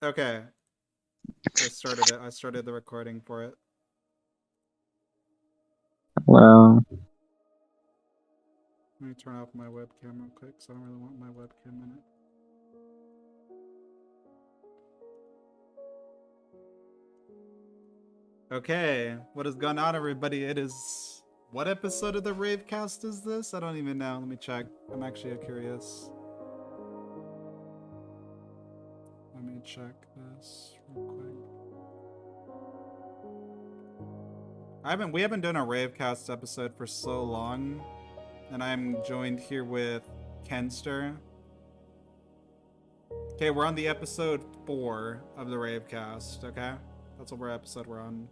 Okay. I started it. I started the recording for it. Well, Let me turn off my webcam real quick because I don't really want my webcam in it. Okay, what is going on, everybody? It is... What episode of the RaVe Cast is this? I don't even know. Let me check. I'm actually curious. Let me check this real quick. We haven't done a RaVe Cast episode for so long, and I'm joined here with Kenster. Okay, we're on the episode 4 of the RaVe Cast, okay? That's what episode we're on.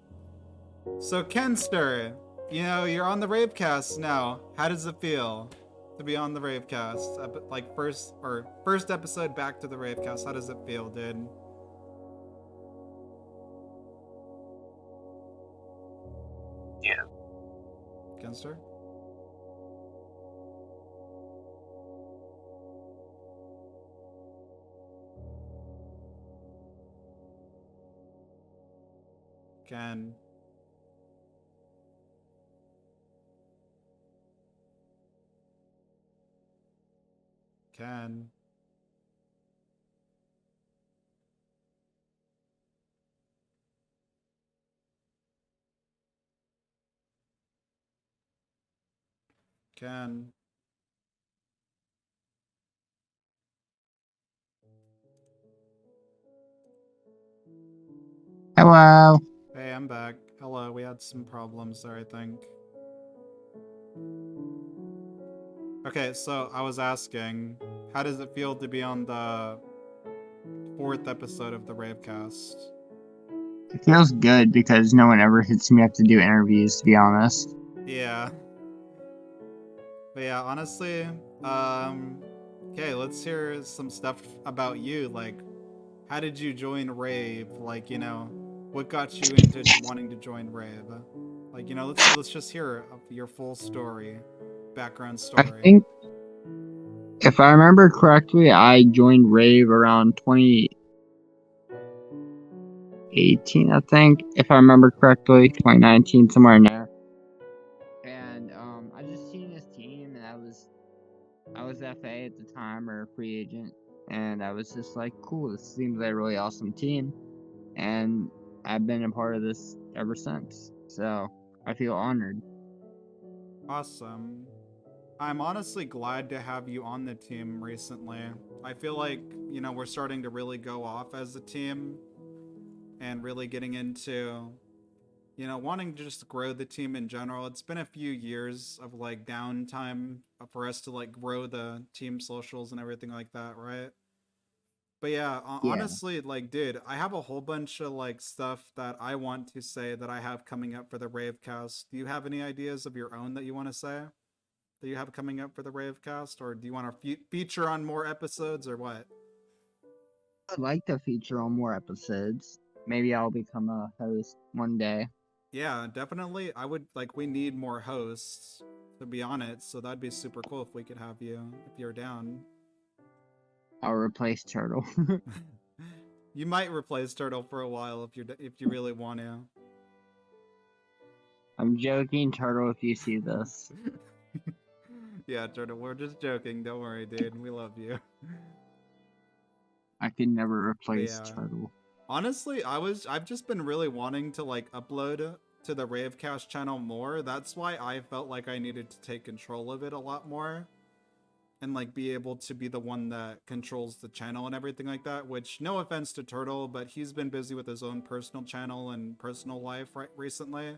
So Kenster, you're on the RaVe Cast now. How does it feel to be on the RaVe Cast? Like first episode back to the RaVe Cast. How does it feel, dude? yeah. Kenster? Ken. Ken. Ken. Hello. Hey, I'm back. Hello, we had some problems there, I think. Okay, so I was asking, how does it feel to be on the 4th episode of the RaVe Cast? It feels good because no one ever hits me up to do interviews, to be honest. Yeah. But yeah, honestly, okay, let's hear some stuff about you. Like, how did you join RaVe? Like, what got you into wanting to join RaVe? Like, let's just hear your full story, background I story. think, if I remember correctly, I joined RaVe around 2018, I think. If I remember correctly, 2019, somewhere in there. And I just seen this team, and I was FA at the time, or a free agent, and I was just like, cool, this seems like a really awesome team. And I've been a part of this ever since. So I feel honored. Awesome. I'm honestly glad to have you on the team recently. I feel like, we're starting to really go off as a team and really getting into wanting to just grow the team in general. It's been a few years of like downtime for us to like grow the team socials and everything like that, right? But yeah, Yeah. honestly, like, dude, I have a whole bunch of like stuff that I want to say that I have coming up for the RaVe Cast. Do you have any ideas of your own that you want to say that you have coming up for the RaVe Cast, or do you want to feature on more episodes, or what? I'd like to feature on more episodes. Maybe I'll become a host one day. Yeah, definitely. I would like. We need more hosts to be on it, so that'd be super cool if we could have you if you're down. I'll replace Turtle. You might replace Turtle for a while if you really want to. I'm joking, Turtle, if you see this. Yeah, Turtle, we're just joking. Don't worry, dude. We love you. I could never But replace yeah, Turtle. honestly, I've just been really wanting to like upload to the RaveCast channel more. That's why I felt like I needed to take control of it a lot more and like be able to be the one that controls the channel and everything like that. Which, no offense to Turtle, but he's been busy with his own personal channel and personal life recently,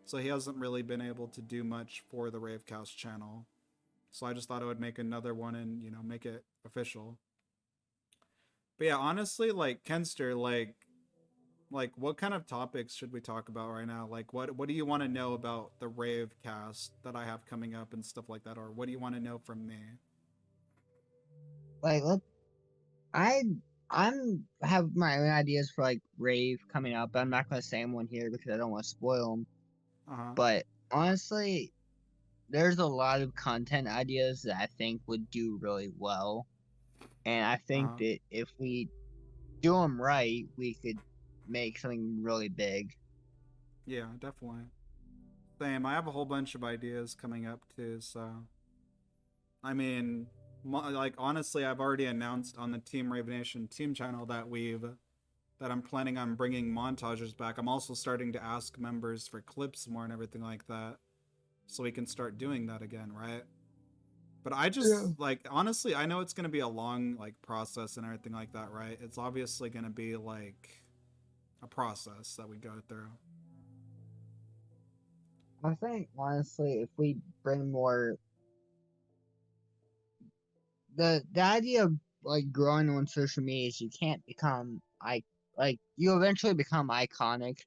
so he hasn't really been able to do much for the RaveCast channel. So I just thought I would make another one and make it official. But yeah, honestly, like Kenster, like what kind of topics should we talk about right now? Like what do you want to know about the RaVe Cast that I have coming up and stuff like that, or what do you want to know from me? Like, look, I I'm have my own ideas for like Rave coming up. But I'm not gonna say them one here because I don't want to spoil them. Uh huh. But honestly, there's a lot of content ideas that I think would do really well, and I Uh think huh. that if we do them right, we could make something really big. Yeah, definitely. Same. I have a whole bunch of ideas coming up too. So, I mean, like honestly, I've already announced on the Team Rave Nation team channel that I'm planning on bringing montages back. I'm also starting to ask members for clips more and everything like that, so we can start doing that again, right? But I just like honestly, I know it's gonna be a long like process and everything like that, right? It's obviously gonna be like a process that we go through. I think honestly, if we bring more, the idea of like growing on social media is you can't become like you eventually become iconic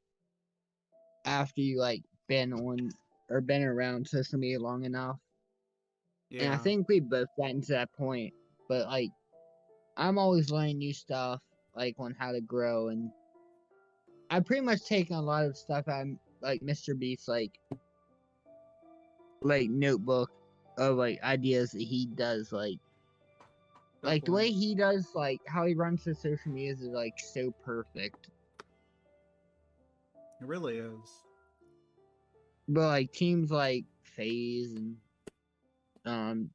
after you like been on or been around social media long enough. And I Yeah, think we both gotten to that point. But like I'm always learning new stuff like on how to grow, and I pretty much taken a lot of stuff out of, like Mr. Beast's like notebook of like ideas that he does like the definitely. way he does like how he runs his social media is like so perfect. It really is. But like teams like FaZe and um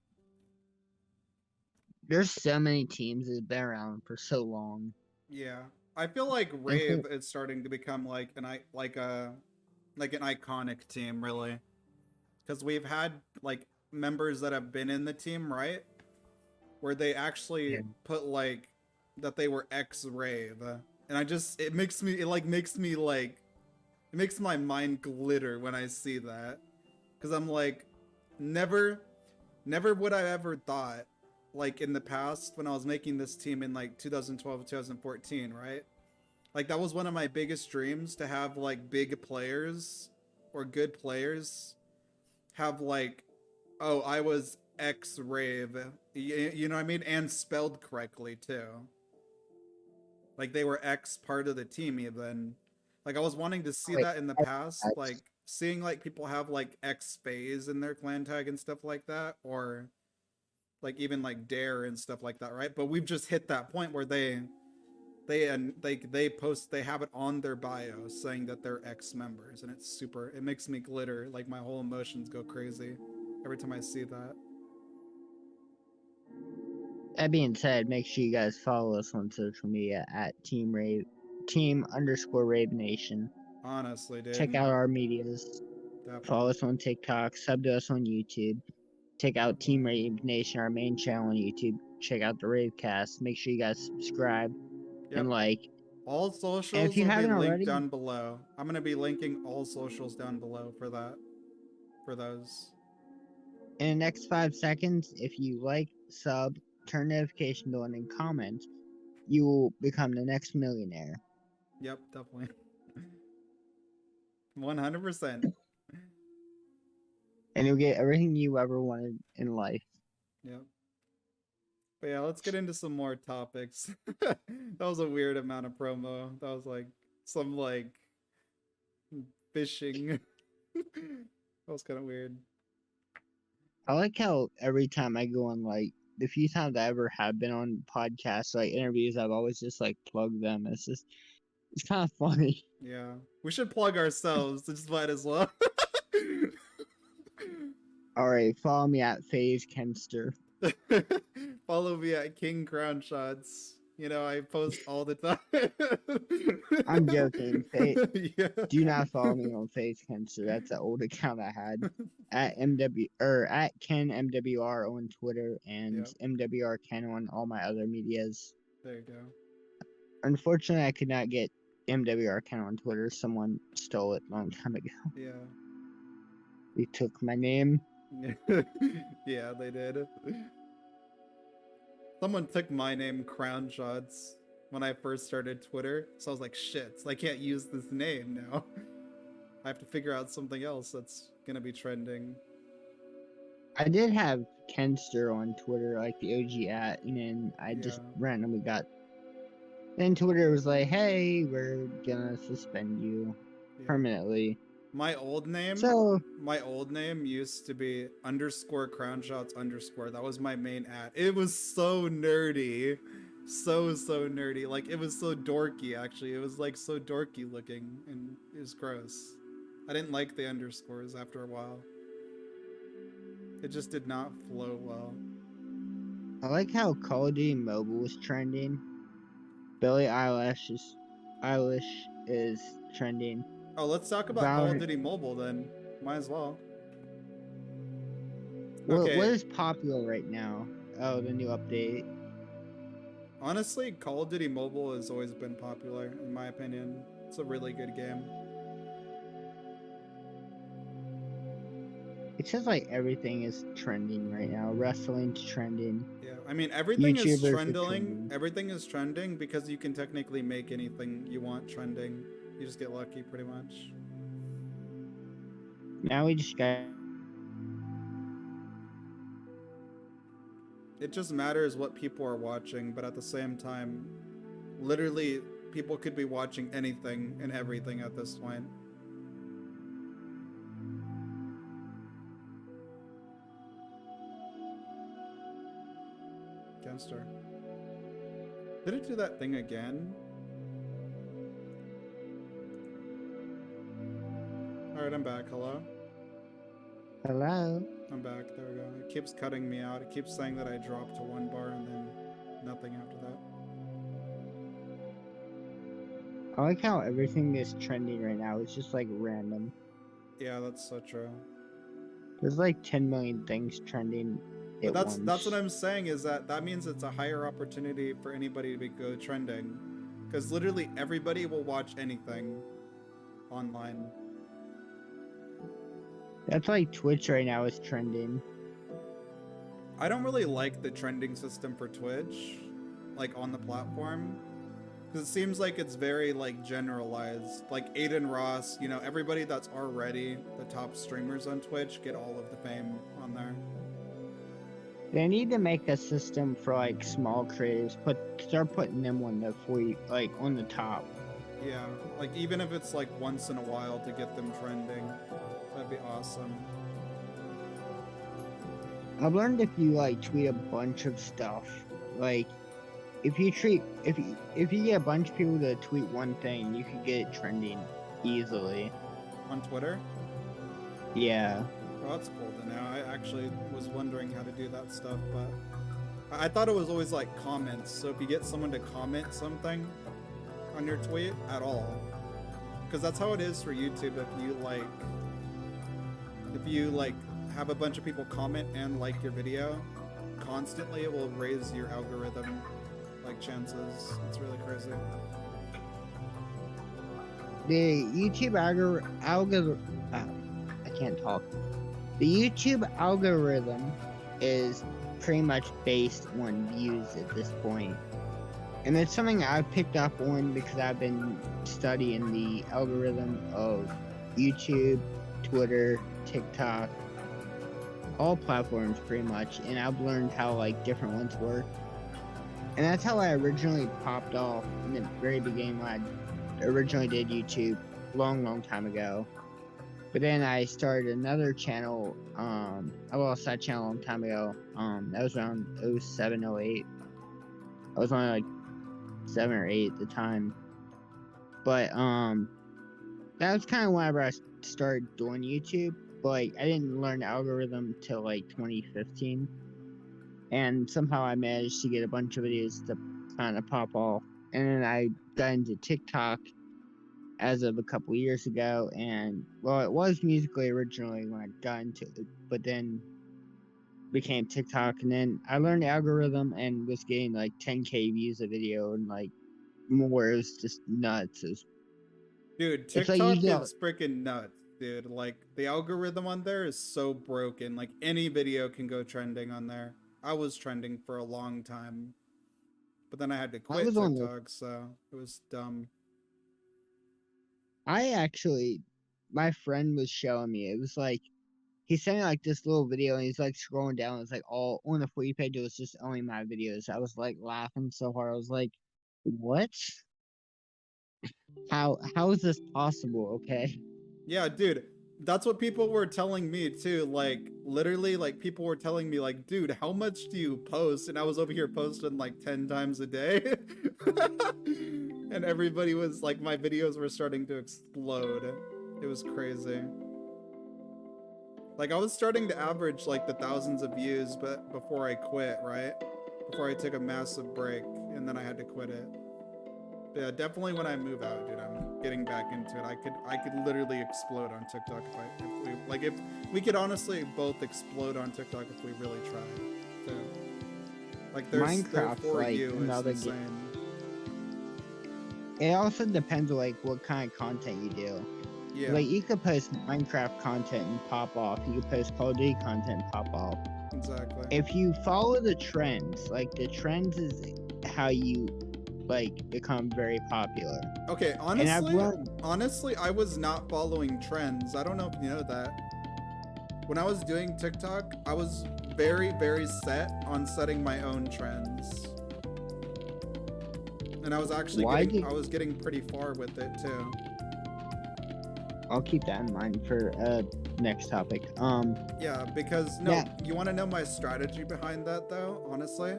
there's so many teams that have been around for so long. Yeah, I feel like And Rave is starting to become like like an iconic team, really, because we've had like members that have been in the team, right? Where they actually yeah. put like that they were ex Rave, and I just it makes my mind glitter when I see that, because I'm like, never, never would I ever thought, like in the past when I was making this team in like 2012, 2014, right? Like that was one of my biggest dreams, to have like big players or good players have like, oh, I was X Rave, you know what I mean, and spelled correctly too. Like they were X part of the team even. Like I was wanting to see Wait, that in the past, like seeing like people have like X phase in their clan tag and stuff like that, or like even like Dare and stuff like that, right? But we've just hit that point where they post, they have it on their bio saying that they're ex members, and it's super, it makes me glitter, like my whole emotions go crazy every time I see that. that being said, make sure you guys follow us on social media at team_Rave Nation. Honestly, Check dude, out our medias. Follow definitely. us on TikTok. Sub to us on YouTube. Check out Team Definitely. Rave Nation, our main channel on YouTube. Check out the RaVe Cast. Make sure you guys subscribe Yep. and like. All And if socials you will be haven't linked already, down below. I'm gonna be linking all socials down below for that, for those. in the next 5 seconds, if you like, sub, turn notification on, and comment, you will become the next millionaire. Yep, definitely. 100%. And you'll get everything you ever wanted in life. Yep. But yeah, let's get into some more topics. That was a weird amount of promo. That was like some like fishing. That was kind of weird. I like how every time I go on, like, the few times I ever have been on podcasts, like interviews, I've always just like plugged them. It's kind of funny. Yeah, we should plug ourselves. Just might as well. All right, follow me at FaZe Kenster. Follow me at King Crown Shots. You know, I post all the time. I'm joking. Yeah. Do not follow me on FaZe Kenster. That's an old account I had. At MW or at Ken MWR on Twitter and Yep. MWR Ken on all my other medias. There you go. Unfortunately, I could not get MWR Ken on Twitter. Someone stole it a long time ago. Yeah. They took my name. Yeah, they did. Someone took my name, Crown Shots, when I first started Twitter. So I was like, shit, so I can't use this name now. I have to figure out something else that's gonna be trending. I did have Kenster on Twitter, like the OG at, and then I Yeah. just randomly got. Then Twitter was like, "Hey, we're gonna suspend you Yeah. permanently." My old name, So my old name used to be _crownshots_. That was my main ad. It was so nerdy. So nerdy. Like it was so dorky. Actually, it was like so dorky looking, and it was gross. I didn't like the underscores after a while. It just did not flow well. I like how Call of Duty Mobile was trending. Eilish is trending. Oh, let's talk about Call of Valorant. Duty Mobile then. Might as well. What Okay, is popular right now? Oh, the new update. honestly, Call of Duty Mobile has always been popular, in my opinion. It's a really good game. It says like everything is trending right now. Wrestling's trending. Yeah, I mean everything is YouTubers are trending. trending. Everything is trending because you can technically make anything you want trending. You just get lucky, pretty much. Now we just got. It just matters what people are watching, but at the same time, literally, people could be watching anything and everything at this point. Genster. Did it do that thing again? Alright, I'm back. Hello? Hello. I'm back. There we go. It keeps cutting me out. It keeps saying that I dropped to one bar and then nothing after that. I like how everything is trending right now. It's just like random. Yeah, that's so true. There's like 10 million things trending But at that's what once. I'm saying is that means it's a higher opportunity for anybody to go trending, because literally everybody will watch anything online. That's like Twitch right now is trending. I don't really like the trending system for Twitch, like on the platform, because it seems like it's very like generalized. Like Aiden Ross, you know, everybody that's already the top streamers on Twitch get all of the fame on there. They need to make a system for like small creators. Start putting them on the on the top. Yeah, like even if it's like once in a while to get them trending, that'd be awesome. I've learned if you like tweet a bunch of stuff, like if you get a bunch of people to tweet one thing, you can get it trending easily. On Twitter? Yeah. Oh, that's cool to know. I actually was wondering how to do that stuff, but I thought it was always like comments. So if you get someone to comment something on your tweet at all, because that's how it is for YouTube. If you like have a bunch of people comment and like your video constantly, it will raise your algorithm like chances. It's really crazy. The YouTube algorithm. I can't talk. The YouTube algorithm is pretty much based on views at this point. And it's something I've picked up on because I've been studying the algorithm of YouTube, Twitter, TikTok, all platforms pretty much, and I've learned how like different ones work. And that's how I originally popped off in the very beginning when I originally did YouTube long time ago. But then I started another channel. I lost that channel a long time ago. That was around 07, 08. I was only like 7 or 8 at the time. But that was kind of whenever I started doing YouTube. But like, I didn't learn the algorithm till like 2015. And somehow I managed to get a bunch of videos to kind of pop off. And then I got into TikTok as of a couple years ago, and well, it was Musically originally when I got into it, but then became TikTok, and then I learned the algorithm and was getting like 10K views a video and like more. It was just nuts. Dude, It's like you TikTok get is freaking nuts, dude. Like the algorithm on there is so broken. Like any video can go trending on there. I was trending for a long time, but then I had to I quit was on the TikTok, so it was dumb. I actually my friend was showing me. It was like he sent me like this little video and he's like scrolling down. It's like all on the For You page. It was just only my videos. I was like laughing so hard. I was like, "What? How is this possible?" Okay. Yeah, dude. That's what people were telling me too. Like literally, like people were telling me, like, dude, how much do you post? And I was over here posting like 10 times a day. And everybody was like, my videos were starting to explode. It was crazy. Like I was starting to average like the thousands of views, but before I quit, right? Before I took a massive break and then I had to quit it. But yeah, definitely when I move out, dude, I'm getting back into it. I could literally explode on TikTok if we could honestly both explode on TikTok if we really tried. So, like there's Minecraft's for like you, it's another game. insane. It also depends on like what kind of content you do. Yeah, Like you could post Minecraft content and pop off. You could post Call of Duty content and pop off. exactly. If you follow the trends, like the trends is how you like become very popular. Okay, And I've learned honestly, I was not following trends. I don't know if you know that. When I was doing TikTok, I was very, very set on setting my own trends. And I was actually I was getting pretty far with it too. I'll keep that in mind for next topic. Yeah, because you want to know my strategy behind that though, honestly?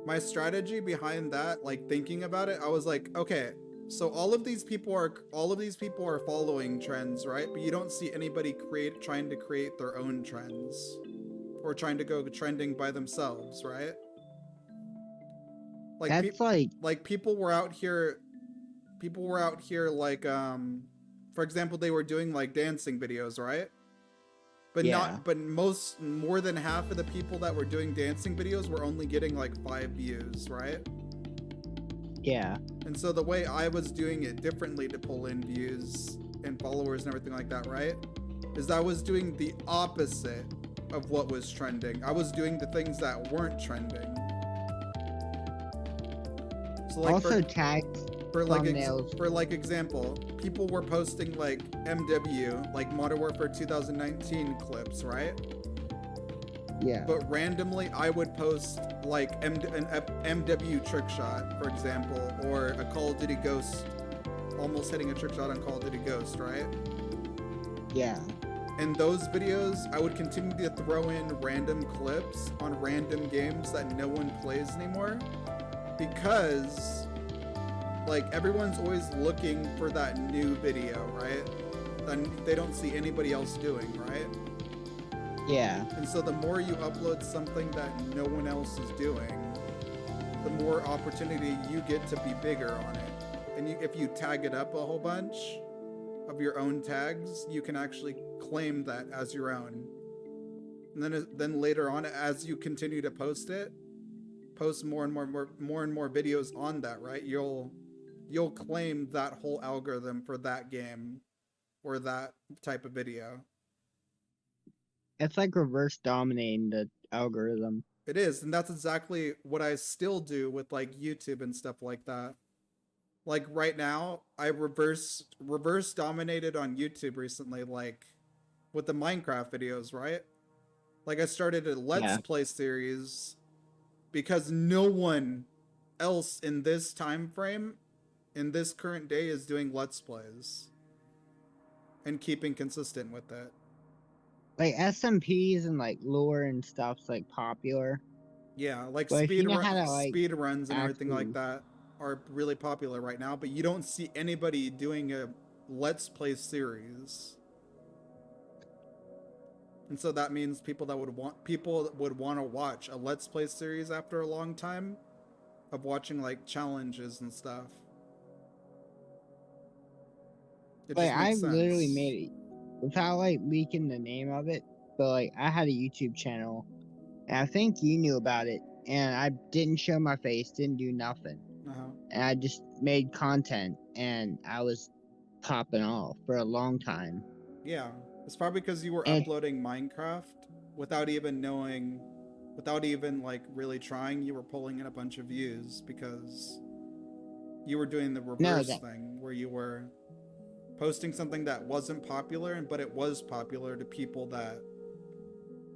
My strategy behind that, like thinking about it, I was like, okay, so all of these people are following trends, right? But you don't see anybody trying to create their own trends or trying to go trending by themselves, right? Like that's like people were out here like for example, they were doing like dancing videos, right? But more than half of the people that were doing dancing videos were only getting like 5 views, right? Yeah. And so the way I was doing it differently to pull in views and followers and everything like that, right? Is I was doing the opposite of what was trending. I was doing the things that weren't trending. So like also tags for like example, people were posting like MW, like Modern Warfare 2019 clips, right? Yeah. But randomly, I would post like an MW trick shot, for example, or a Call of Duty Ghost, almost hitting a trick shot on Call of Duty Ghost, right? Yeah. And those videos, I would continue to throw in random clips on random games that no one plays anymore, because like everyone's always looking for that new video, right? That they don't see anybody else doing, right? Yeah. And so the more you upload something that no one else is doing, the more opportunity you get to be bigger on it. And if you tag it up a whole bunch of your own tags, you can actually claim that as your own. And then later on, as you continue to post more and more videos on that, right? You'll claim that whole algorithm for that game or that type of video. It's like reverse dominating the algorithm. It is, and that's exactly what I still do with like YouTube and stuff like that. Like right now, I reverse dominated on YouTube recently, like with the Minecraft videos, right? Like I started a Let's Play series because no one else in this time frame, in this current day, is doing Let's Plays and keeping consistent with it. Like SMPs and like lore and stuff's like popular. Yeah, like but speed runs and everything like that are really popular right now, but you don't see anybody doing a Let's Play series. And so that means people would want to watch a Let's Play series after a long time of watching like challenges and stuff. Like I literally made it without like leaking the name of it, but like I had a YouTube channel and I think you knew about it, and I didn't show my face, didn't do nothing. And I just made content and I was popping off for a long time. Yeah, it's probably because you were uploading Minecraft without even like really trying. You were pulling in a bunch of views because you were doing the reverse thing where you were posting something that wasn't popular, but it was popular to people that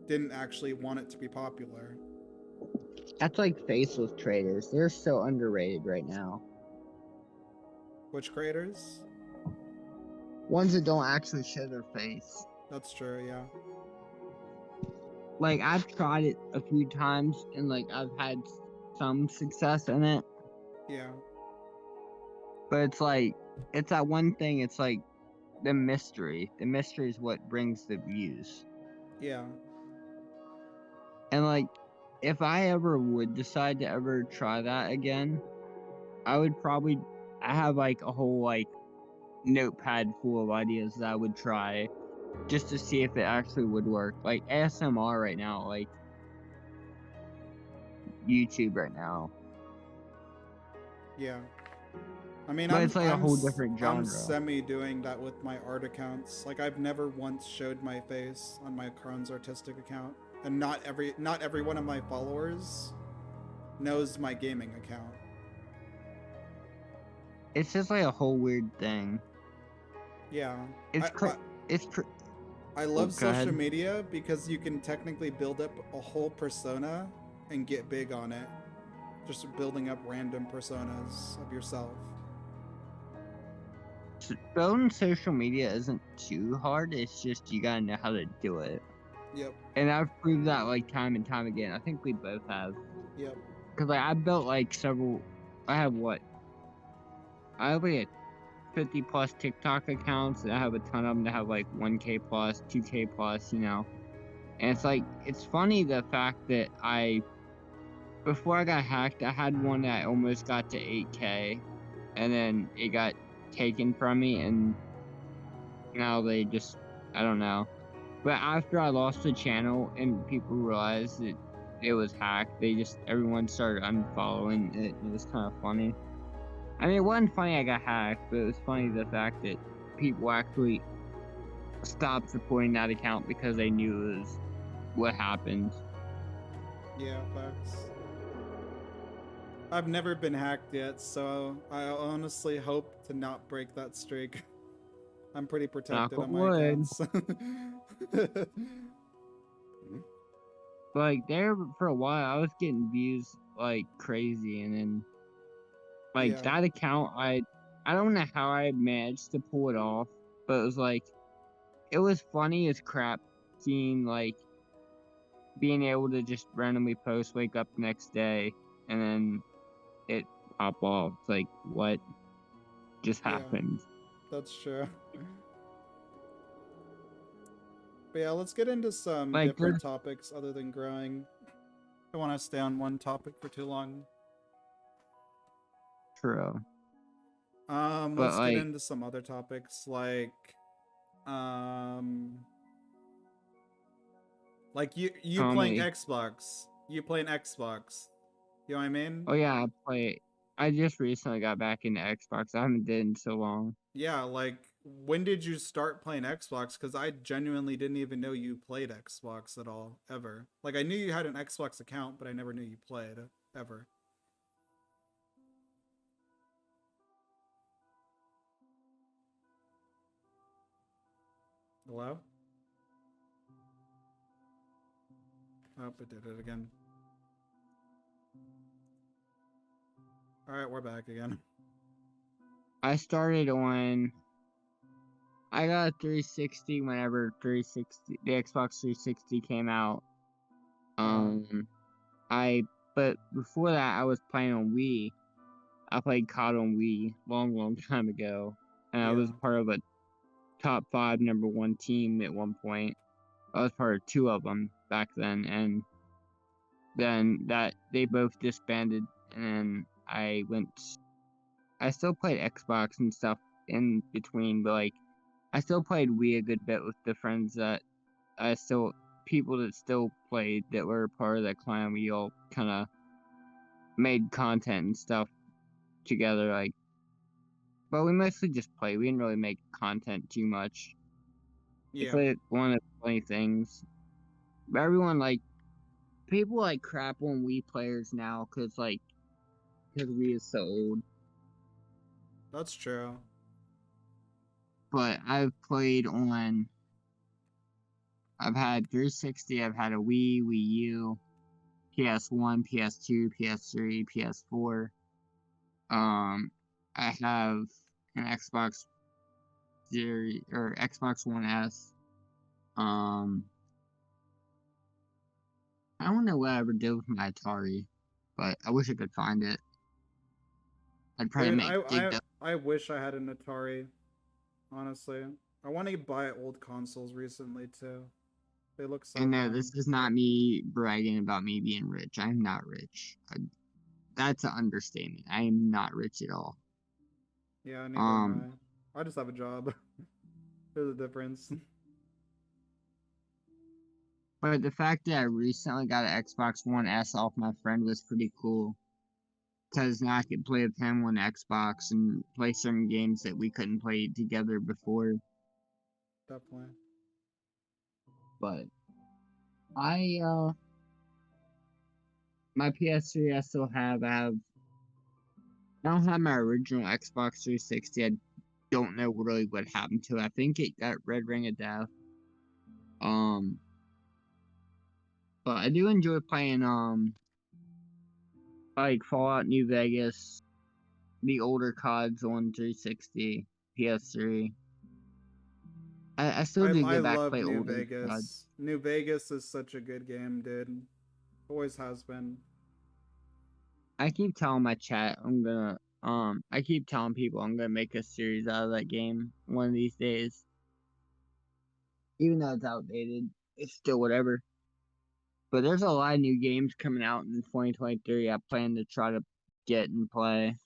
didn't actually want it to be popular. That's like faceless traders. They're so underrated right now. Which creators? ones that don't actually show their face. That's true, yeah. Like, I've tried it a few times, and, like, I've had some success in it. Yeah. But it's like, it's that one thing, it's like, the mystery. The mystery is what brings the views. Yeah. And, like, if I ever would decide to ever try that again, I would probably, I have, like, a whole, like, notepad full of ideas that I would try just to see if it actually would work. Like ASMR right now, like YouTube right now. Yeah. I mean, But it's like a whole different I'm genre. semi doing that with my art accounts. Like, I've never once showed my face on my Crohn's artistic account, and not every one of my followers knows my gaming account. It's just like a whole weird thing. Yeah. It's I love social ahead. media because you can technically build up a whole persona and get big on it. Just building up random personas of yourself. Building social media isn't too hard. It's just you gotta know how to do it. Yep. And I've proved that like time and time again. I think we both have. Yep. Cause like I built like several. I have what? I have like 50 plus TikTok accounts, and I have a ton of them that have like 1K plus, 2K plus, you know. And it's like, it's funny the fact that before I got hacked, I had one that almost got to 8K, and then it got taken from me, and now they just, I don't know. But after I lost the channel and people realized that it was hacked, everyone started unfollowing it, and it was kind of funny. I mean, it wasn't funny I got hacked, but it was funny the fact that people actually stopped supporting that account because they knew it was what happened. Yeah, facts. I've never been hacked yet, so I honestly hope to not break that streak. I'm pretty protected on my accounts. Like, there for a while, I was getting views like crazy, and then like Yeah. that account, I don't know how I managed to pull it off, but it was like, it was funny as crap seeing like being able to just randomly post, wake up the next day, and then it pop off. It's like, what just happened? That's true. But yeah, let's get into some Like, different topics other than growing. I don't want to stay on one topic for too long. true. Let's get into some other topics like you playing comedy. Xbox. You playing Xbox. You know what I mean? Oh yeah, I just recently got back into Xbox. I haven't did in so long. Yeah, like when did you start playing Xbox? Because I genuinely didn't even know you played Xbox at all, ever. Like I knew you had an Xbox account, but I never knew you played ever. Hello? Oh, it did it again. Alright, we're back again. I started on. I got a 360 whenever the Xbox 360 came out. But before that, I was playing on Wii. I played COD on Wii long time ago, and I was part of a top 5 #1 team at one point. I was part of 2 of them back then, and then that they both disbanded, and I still played Xbox and stuff in between, but like I still played Wii a good bit with the friends that people that still played that were part of that clan. We all kind of made content and stuff together, like, but we mostly just played. We didn't really make content too much. It's like one of the funny things. But everyone people crap on Wii players now because Wii is so old. That's true. But I've had 360, I've had a Wii, Wii U, PS1, PS2, PS3, PS4. I have an Xbox Series or Xbox One S. I don't know what I would do with my Atari, but I wish I could find it. I'd probably Dude, dig up. I wish I had an Atari. Honestly, I want to buy old consoles recently too. They look so And no, fun. this is not me bragging about me being rich. I'm not rich. That's an understatement. I am not rich at all. Yeah, neither Um, am I. I just have a job. There's a difference. but the fact that I recently got an Xbox One S off my friend was pretty cool. Because now I could play with him on Xbox and play certain games that we couldn't play together before. Definitely. But I my PS3 I still have. I don't have my original Xbox 360. I don't know really what happened to it. I think it got Red Ring of Death. Um, but I do enjoy playing like Fallout New Vegas, the older CODs on 360, PS3. I still do I go back to love play New older CODs. Vegas. New Vegas is such a good game, dude. Always has been. I keep telling my chat I keep telling people I'm gonna make a series out of that game one of these days. Even though it's outdated, it's still whatever. But there's a lot of new games coming out in 2023 I plan to try to get and play.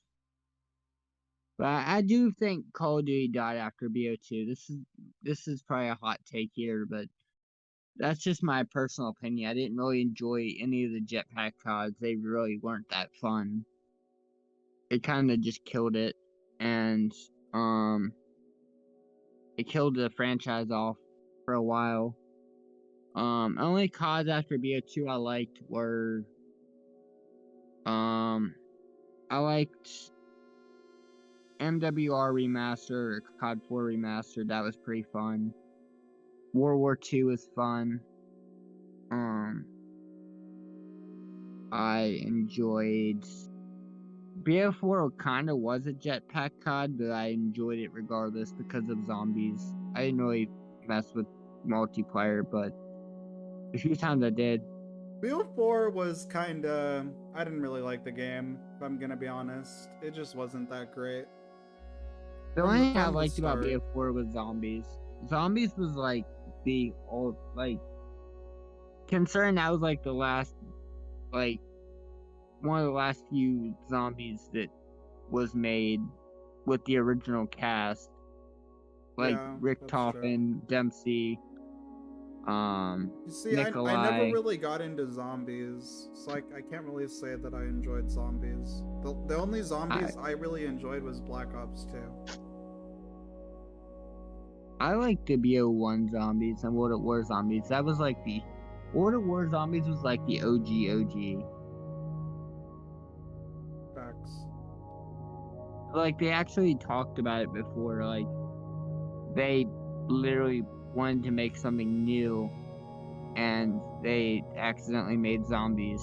But I do think Call of Duty died after BO2. This is probably a hot take here, but that's just my personal opinion. I didn't really enjoy any of the jetpack CODs. They really weren't that fun. It kind of just killed it, and it killed the franchise off for a while. Only CODs after BO2 I liked were I liked MWR Remastered or COD 4 Remastered. That was pretty fun. World War II was fun. I enjoyed BO4 kind of was a jetpack COD, but I enjoyed it regardless because of zombies. I didn't really mess with multiplayer, but a few times I did. BO4 was kinda. I didn't really like the game, if I'm gonna be honest. It just wasn't that great. The only thing I From the liked about start. BO4 was zombies. Zombies was like the old, like, considering that was like the last, like, one of the last few zombies that was made with the original cast. Like Yeah, Rick that's true. Toffin, Dempsey, You see, I never Nikolai. really got into zombies, so I can't really say that I enjoyed zombies. The only I zombies I really enjoyed was Black Ops 2. I like the BO1 zombies and World at War zombies. That was like the World at War zombies was like the OG. Facts. Like they actually talked about it before. Like they literally wanted to make something new, and they accidentally made zombies.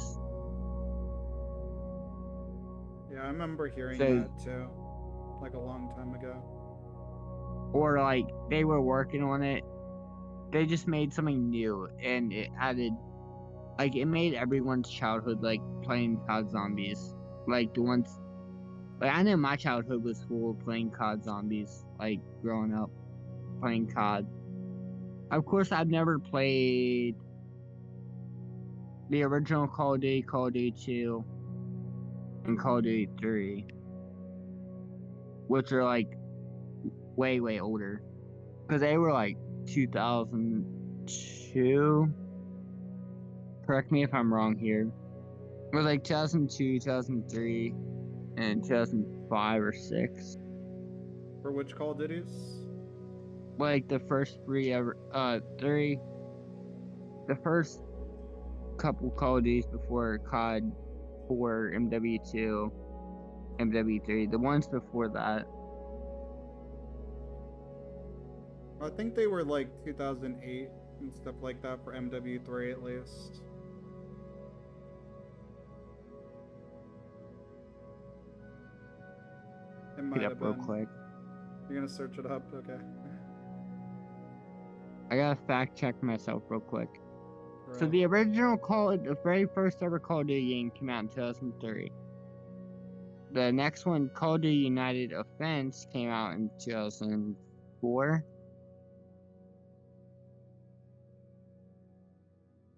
Yeah, I remember hearing So, that too, like a long time ago. or like they were working on it. They just made something new, and it added, like, it made everyone's childhood like playing COD Zombies. Like the ones, like I know my childhood was full of playing COD Zombies. Like growing up playing COD. Of course, I've never played the original Call of Duty, Call of Duty 2, and Call of Duty 3, which are like way older, because they were like 2002. Correct me if I'm wrong here. It was like 2002, 2003, and 2005 or 6. For which Call of Duties? Like the first three, the first couple Call of Duties before COD 4, MW2, MW3, the ones before that. I think they were like 2008 and stuff like that for MW3 at least. It Get might up have real been. quick. You're gonna search it up? Okay. I gotta fact check myself real quick. So Right. the very first ever Call of Duty game came out in 2003. The next one, Call of Duty United Offense, came out in 2004.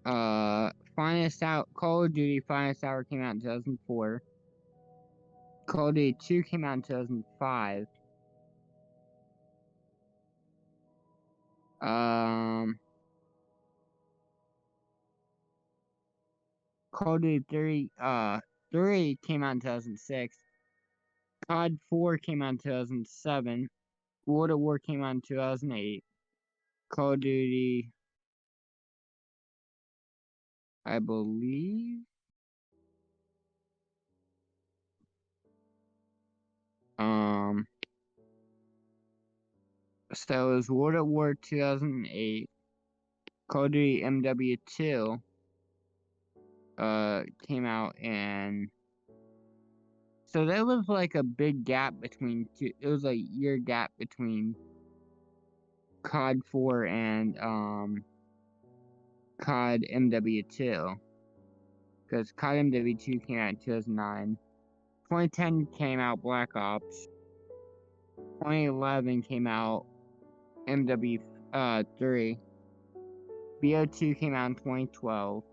Call of Duty Finest Hour came out in 2004. Call of Duty 2 came out in 2005. Call of Duty 3 came out in 2006. COD 4 came out in 2007. World at War came out in 2008. Call of Duty, I believe. So it was World at War 2008. Call of Duty MW2 came out in. So there was like a big gap between two. It was like a year gap between COD 4 and COD MW2. Because COD MW2 came out in 2009. 2010 came out Black Ops. 2011 came out MW3. BO2 came out in 2012.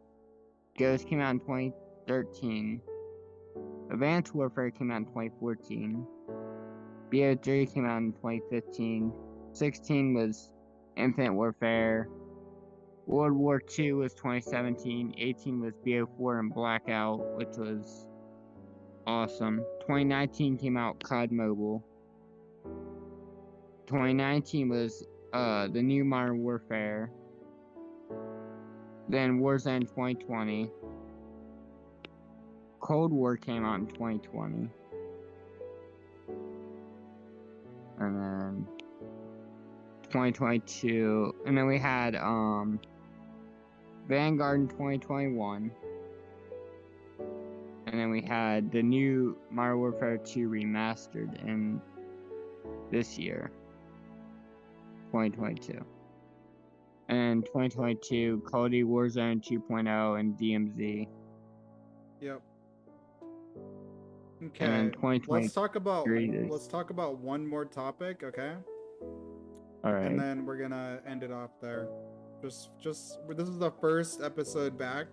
Ghost came out in 2013. Advanced Warfare came out in 2014. BO3 came out in 2015. 16 was Infinite Warfare. World War II was 2017. 18 was BO4 and Blackout, which was awesome. 2019 came out COD Mobile. 2019 was the new Modern Warfare. Then Warzone 2020. Cold War came out in 2020. And then 2022. And then we had Vanguard in 2021. And then we had the new Modern Warfare 2 remastered in this year. 2022. And 2022, Call of Duty Warzone 2.0 and DMZ. Yep. Okay. And then 2023. Let's talk about one more topic, okay? All right. And then we're gonna end it off there. This is the first episode back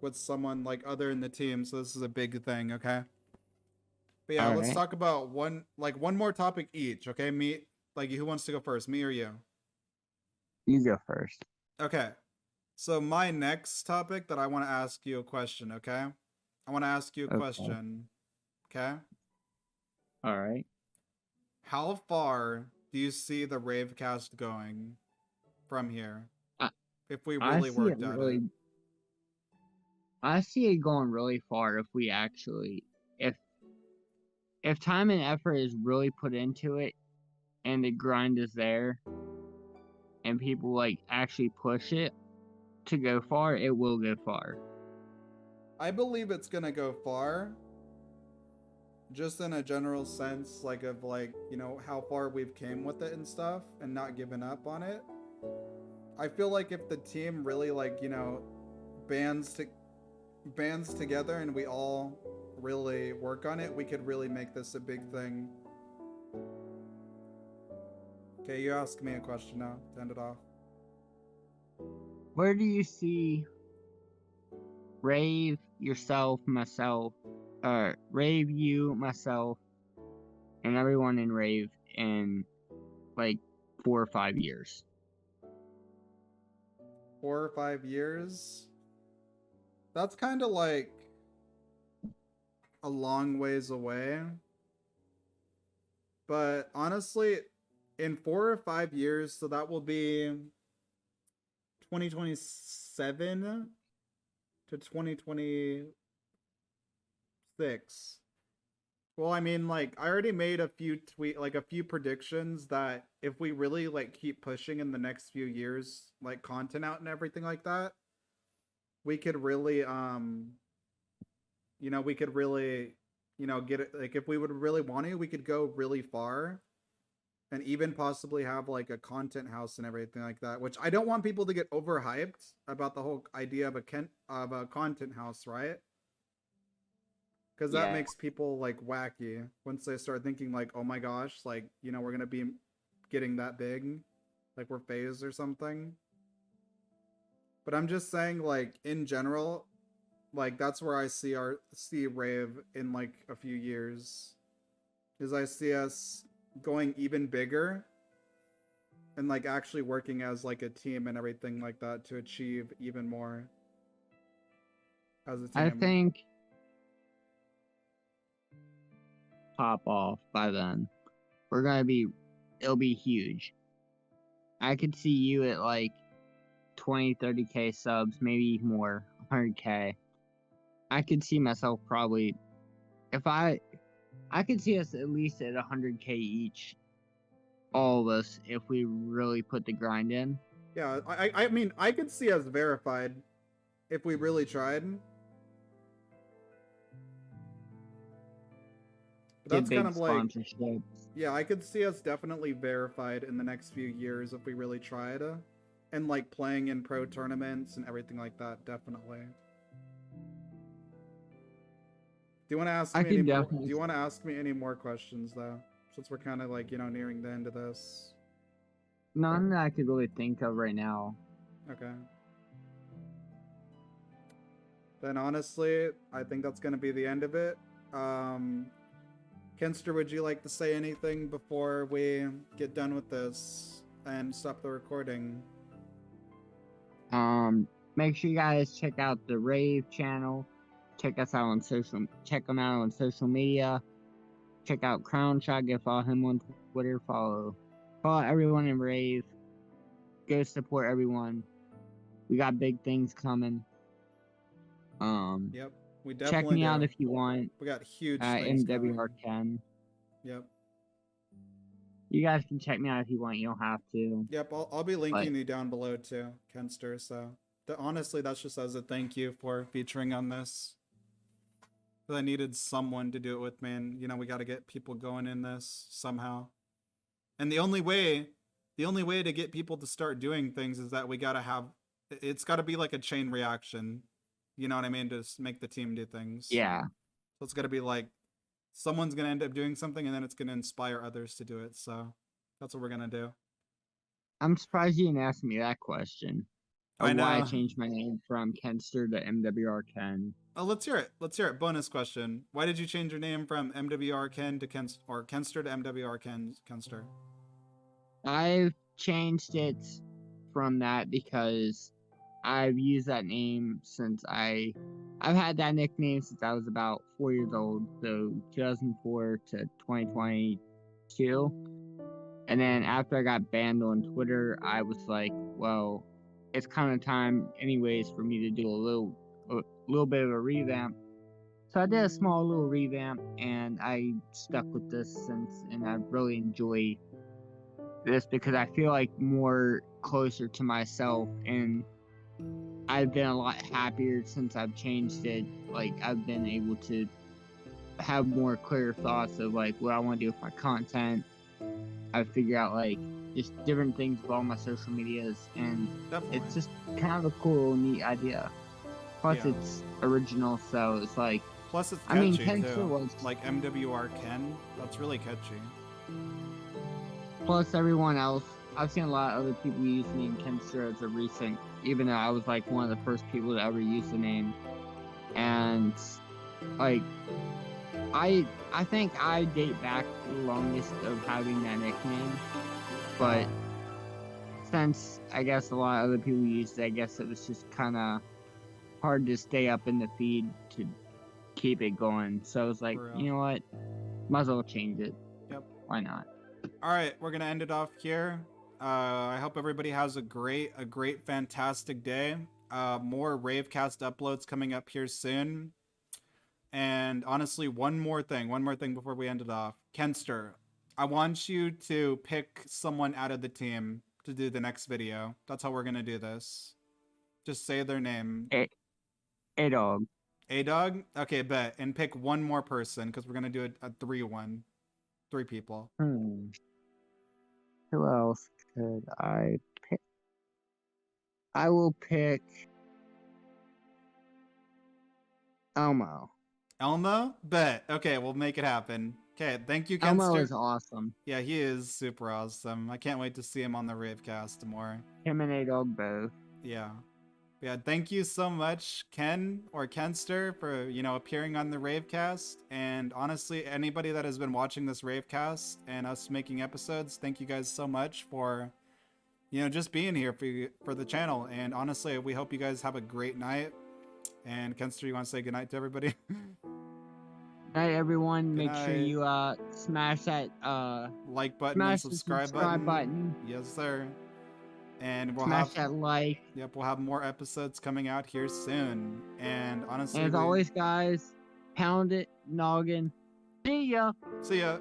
with someone like other in the team, so this is a big thing, okay? But yeah, let's talk about one more topic each, okay? Who wants to go first, me or you? You go first. Okay. So my next topic that I want to ask you a question, okay? I want to ask you a question, okay? All right. How far do you see the RaVe Cast going from here? If we really worked at it. I see it going really far if we actually, if time and effort is really put into it, and the grind is there, and people like actually push it to go far, it will go far. I believe it's gonna go far. Just in a general sense, how far we've came with it and stuff, and not giving up on it. I feel like if the team really bands together and we all really work on it, we could really make this a big thing. Okay, you ask me a question now to end it off. Where do you see RaVe, yourself, myself, RaVe, you, myself, and everyone in RaVe in 4 or 5 years? 4 or 5 years? That's kind of like a long ways away. But honestly, in 4 or 5 years, so that will be 2027 to 2026. Well, I mean, I already made a few predictions that if we really keep pushing in the next few years, content out and everything like that, we could really get it, if we would really want to, we could go really far. and even possibly have like a content house and everything like that. Which I don't want people to get overhyped about the whole idea of a content house, right? Because that Yeah. makes people like wacky once they start thinking like, oh my gosh, like we're gonna be getting that big, like we're phased or something. But I'm just saying, like in general, like that's where I see Rave in like a few years. Is I see us going even bigger and like actually working as like a team and everything like that to achieve even more as a I team. think pop off by then. It'll be huge. I could see you at like 20, 30K subs, maybe more, 100K. I could see myself probably, if I could see us at least at 100K each, all of us, if we really put the grind in. Yeah, I mean I could see us verified if we really tried. But Get that's kind big of like, sponsorships. yeah, I could see us definitely verified in the next few years if we really tried. And like playing in pro tournaments and everything like that, definitely. Do you want to ask I me any could more? Do definitely. you want to ask me any more questions though? Since we're kind of like nearing the end of this. None that I could really think of right now. Okay. Then honestly, I think that's gonna be the end of it. Kenster, would you like to say anything before we get done with this and stop the recording? Make sure you guys check out the RaVe channel. Check them out on social media. Check out Crown Shot. Go follow him on Twitter. Follow everyone in RaVe. Go support everyone. We got big things coming. Yep, we Check definitely me out do. if you want. We got huge At things coming. MWR10. Yep. You guys can check me out if you want. You don't have to. Yep, I'll be linking But you down below too, Kenster. So honestly, that's just as a thank you for featuring on this. Because I needed someone to do it with me, and we got to get people going in this somehow. And the only way to get people to start doing things is that we got to have. It's got to be like a chain reaction. You know what I mean? To make the team do things. yeah. So it's got to be like someone's gonna end up doing something, and then it's gonna inspire others to do it. So that's what we're gonna do. I'm surprised you didn't ask me that question. I Of why I know. changed my name from Kenster to MWR10. Oh, let's hear it. Let's hear it. Bonus question: why did you change your name from MWR Ken to Kenster to MWR Kenster? I've changed it from that because I've used that name since I've had that nickname since I was about 4 years old, so 2004 to 2022. And then after I got banned on Twitter, I was like, well, it's kind of time anyways for me to do a little bit of a revamp. So I did a small little revamp, and I stuck with this since, and I really enjoy this because I feel like more closer to myself, and I've been a lot happier since I've changed it. Like, I've been able to have more clear thoughts of like what I want to do with my content. I figure out like just different things with all my social medias, and Definitely. it's just kind of a cool, neat idea. Plus, Yeah. it's original, so it's like. Plus, it's I mean, catchy Kenster too. was. Like MWR Ken. That's really catchy. Plus, everyone else. I've seen a lot of other people use the name Kenster as a recent, even though I was like one of the first people to ever use the name. And like, I think I date back the longest of having that nickname, but since I guess a lot of other people used it, I guess it was just kind of hard to stay up in the feed to keep it going. So I was like, you know what, might as well change it. Yep. Why not? All right, we're gonna end it off here. I hope everybody has a great, fantastic day. More RaVe Cast uploads coming up here soon. And honestly, one more thing before we end it off. Kenster, I want you to pick someone out of the team to do the next video. That's how we're gonna do this. Just say their name. A dog. A dog? Okay, bet. And pick one more person because we're gonna do a 3-1. 3 people. Who else could I pick? I will pick Elmo. Elmo? Bet. Okay, we'll make it happen. Okay, thank you, Elmo Kenster. is awesome. Yeah, he is super awesome. I can't wait to see him on the RaVe Cast more. Him and A-Dog both. Yeah. Yeah, thank you so much, Ken or Kenster, for, appearing on the RaVe Cast. And honestly, anybody that has been watching this RaVe Cast and us making episodes, thank you guys so much for, just being here for the channel. And honestly, we hope you guys have a great night. And Kenster, you want to say goodnight to everybody? Hey everyone, Good make sure night. you smash that Like button and smash the subscribe button. Yes, sir. And we'll smash have that like. we'll have more episodes coming out here soon. And honestly, And as always, guys, pound it, noggin. See ya. see ya.